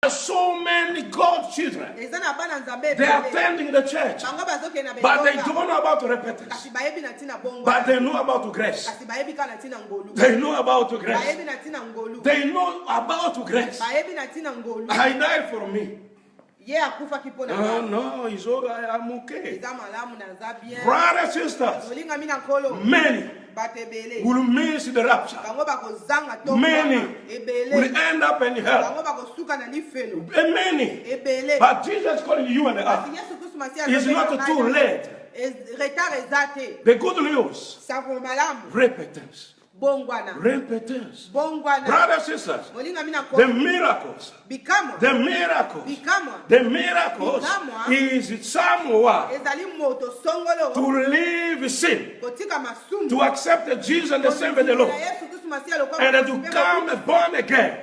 So many God children, they are attending the church, but they don't know about repentance. But they know about grace. They know about grace. They know about grace. I died for me. No, it's all right, I'm okay. Brothers and sisters, many will miss the rapture. Many will end up in hell. Many. But Jesus is calling you and I. It's not too late. The good news, repentance. Repentance. Brothers and sisters, the miracles is someone to leave sin, to accept Jesus and the Savior the Lord, and to become born again.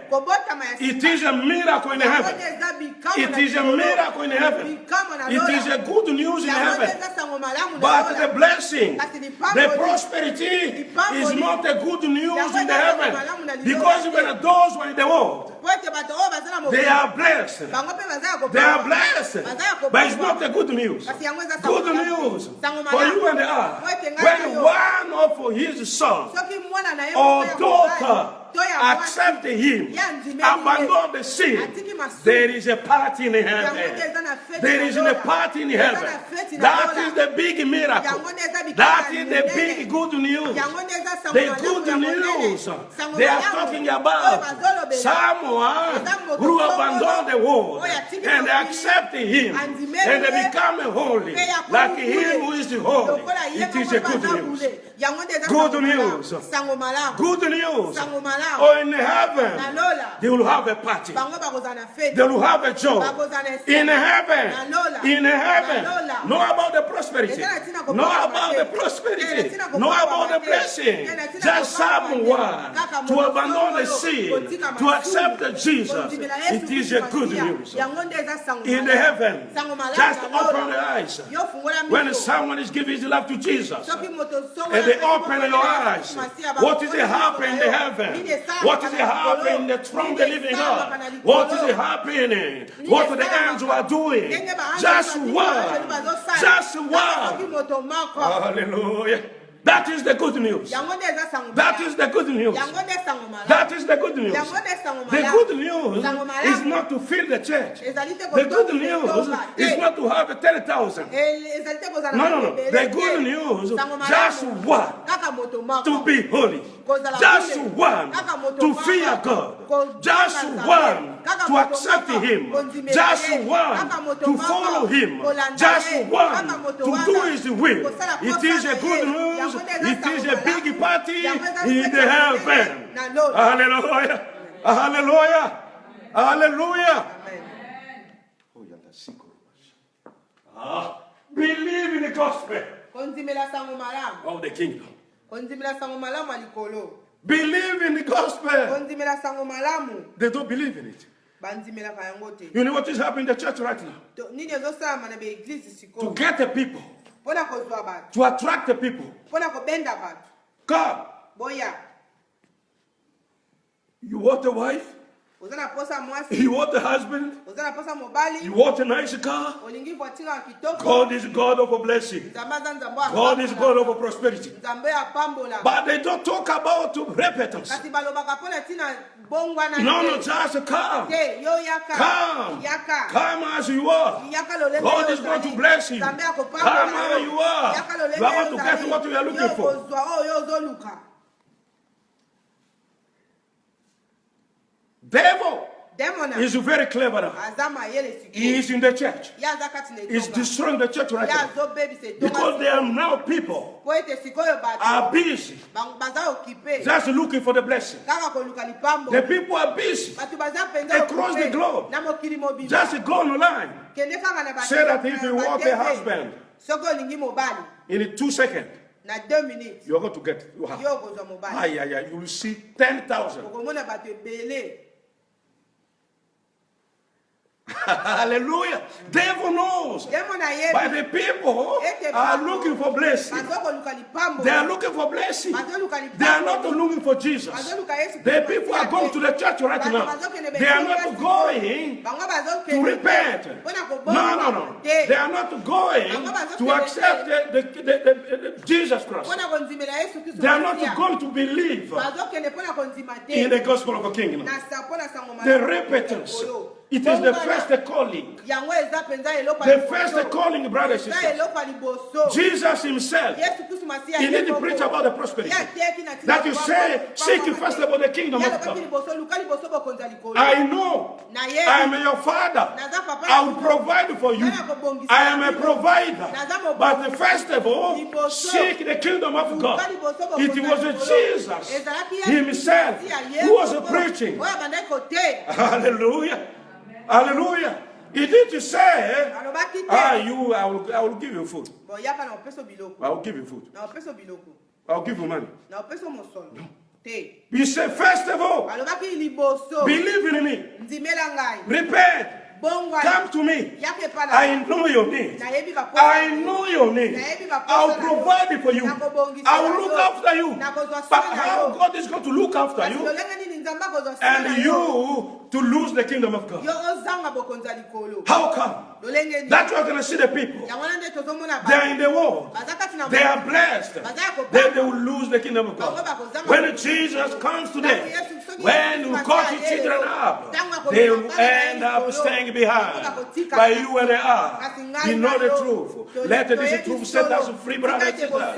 It is a miracle in heaven. It is a miracle in heaven. It is a good news in heaven. But the blessing, the prosperity is not a good news in the heaven, because when those were in the world, they are blessed. They are blessed, but it's not the good news. Good news for you and I. When one of his sons or daughter accept him, abandon the sin, there is a party in heaven. There is a party in heaven. That is the big miracle. That is the big good news. The good news they are talking about someone who abandoned the world and accept him and they become holy like him who is holy. It is a good news. Good news. Good news. Or in heaven, they will have a party. They will have a joy. In heaven, know about the prosperity. Know about the prosperity. Know about the blessing. Just someone to abandon the sin, to accept Jesus. It is a good news. In heaven, just open the eyes. When someone is giving his life to Jesus, and they open your eyes, what is happening in the heaven? What is happening from the living God? What is happening? What the angels are doing? Just one. Just one. Hallelujah. That is the good news. That is the good news. That is the good news. The good news is not to fill the church. The good news is not to have 10,000. No. The good news, just one, to be holy. Just one, to fear God. Just one, to accept Him. Just one, to follow Him. Just one, to do His will. It is a good news. It is a big party in the heaven. Hallelujah. Hallelujah. Hallelujah. Believe in the gospel of the kingdom. Believe in the gospel. They don't believe in it. You know what is happening in the church right now? To get the people, to attract the people. Come. You want a wife? You want a husband? You want a nice car? God is God of a blessing. God is God of a prosperity. But they don't talk about repentance. No, just come. Come as you are. God is going to bless you. Come as you are. You are going to get what you are looking for. Devil is very clever. He is in the church. He's destroying the church right now. Because there are now people are busy just looking for the blessing. The people are busy across the globe. Just go online. Say that if you want a husband, in 2 seconds, you're going to get. You will see 10,000. Hallelujah. Devil knows. But the people are looking for blessing. They are looking for blessing. They are not looking for Jesus. The people are going to the church right now. They are not going to repent. No. They are not going to accept Jesus Christ. They are not going to believe in the gospel of the kingdom. The repentance. It is the first calling. The first calling, brothers and sisters. Jesus himself, he didn't preach about the prosperity. That you say, seek first of all the kingdom of God. I know I am your father. I will provide for you. I am a provider. But first of all, seek the kingdom of God. It was Jesus himself who was preaching. Hallelujah. Hallelujah. He didn't say, I will give you food. I will give you food. I will give you money. No. He said, first of all, believe in me. Repent. Come to me. I know your name. I know your name. I will provide for you. I will look after you. But how God is going to look after you and you to lose the kingdom of God? How come? That's why you're going to see the people. They are in the world. They are blessed. Then they will lose the kingdom of God. When Jesus comes to them, when you call your children up, they will end up staying behind. By you where they are. You know the truth. Let this truth set us free, brothers and sisters.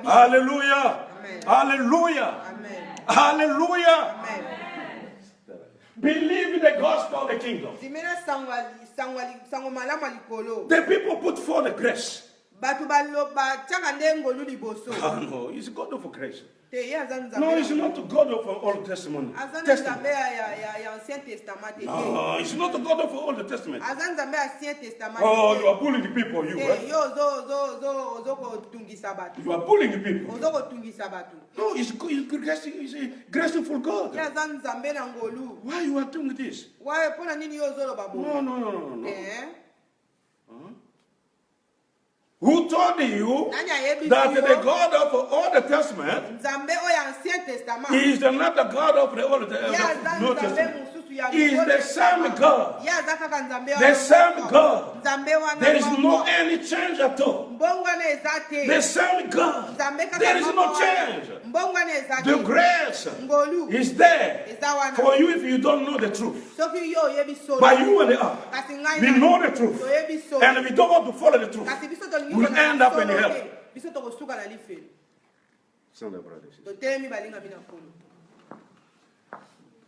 Hallelujah. Hallelujah. Hallelujah. Believe in the gospel of the kingdom. The people put forth the grace. Oh no, it's God of grace. No, it's not God of Old Testament. No, it's not God of Old Testament. Oh, you are bullying the people, you. Right? You are bullying the people. No, it's a graceful God. Why you are doing this? No. Who told you that the God of the Old Testament is not the God of the Old Testament? He is the same God. The same God. There is no any change at all. The same God. There is no change. The grace is there for you if you don't know the truth. But you and I, we know the truth. And we don't want to follow the truth. We'll end up in hell. Son of brothers.